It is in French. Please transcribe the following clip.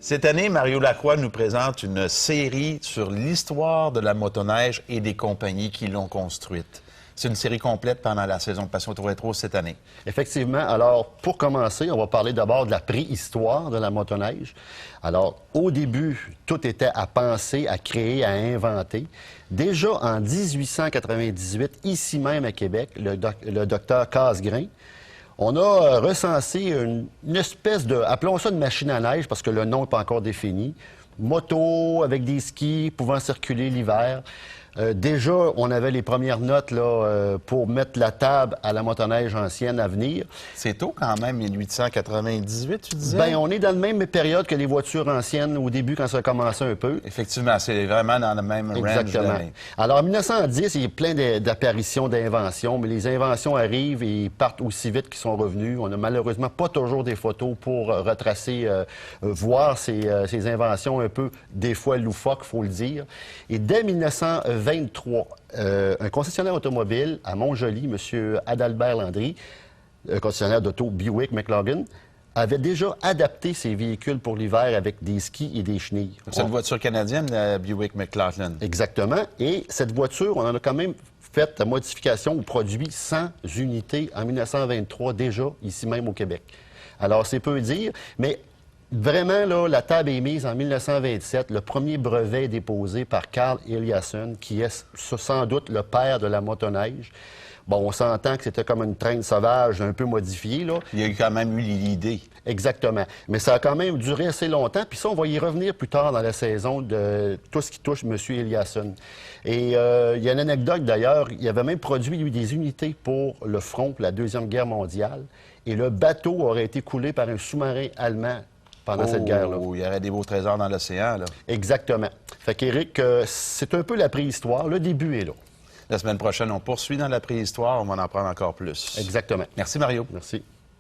Cette année, Mario Lacroix nous présente une série sur l'histoire de la motoneige et des compagnies qui l'ont construite. C'est une série complète pendant la saison Passion Auto Rétro cette année. Effectivement. Alors, pour commencer, on va parler d'abord de la préhistoire de la motoneige. Alors, au début, tout était à penser, à créer, à inventer. Déjà en 1898, ici même à Québec, le docteur Casgrain, on a recensé une espèce de, appelons ça une machine à neige, parce que le nom n'est pas encore défini, moto avec des skis pouvant circuler l'hiver. Déjà, on avait les premières notes là, pour mettre la table à la motoneige ancienne à venir. C'est tôt quand même, 1898, tu disais? Bien, on est dans la même période que les voitures anciennes au début, quand ça a commencé un peu. Effectivement, c'est vraiment dans le même range. Exactement. Alors, en 1910, il y a plein d'apparitions, d'inventions, mais les inventions arrivent et partent aussi vite qu'ils sont revenus. On n'a malheureusement pas toujours des photos pour retracer, voir ces inventions un peu, des fois loufoques, il faut le dire. Et dès 1923, un concessionnaire automobile à Montjoly, M. Adalbert Landry, concessionnaire d'auto Buick McLaughlin, avait déjà adapté ses véhicules pour l'hiver avec des skis et des chenilles. C'est une voiture canadienne, la Buick McLaughlin. Exactement. Et cette voiture, on en a quand même fait la modification ou produit 100 unités en 1923 déjà, ici même au Québec. Alors, c'est peu dire, mais vraiment, là, la table est mise en 1927. Le premier brevet est déposé par Carl Eliasson, qui est sans doute le père de la motoneige. Bon, on s'entend que c'était comme une traîne sauvage un peu modifiée, là. Il y a quand même eu l'idée. Exactement. Mais ça a quand même duré assez longtemps. Puis ça, on va y revenir plus tard dans la saison de tout ce qui touche M. Eliasson. Et il y a une anecdote, d'ailleurs. Il avait même produit, lui, des unités pour le front, pour la Deuxième Guerre mondiale. Et le bateau aurait été coulé par un sous-marin allemand pendant cette guerre-là. Il y aurait des beaux trésors dans l'océan, là. Exactement. Fait qu'Éric, c'est un peu la préhistoire. Le début est là. La semaine prochaine, on poursuit dans la préhistoire. On va en apprendre encore plus. Exactement. Merci, Mario. Merci.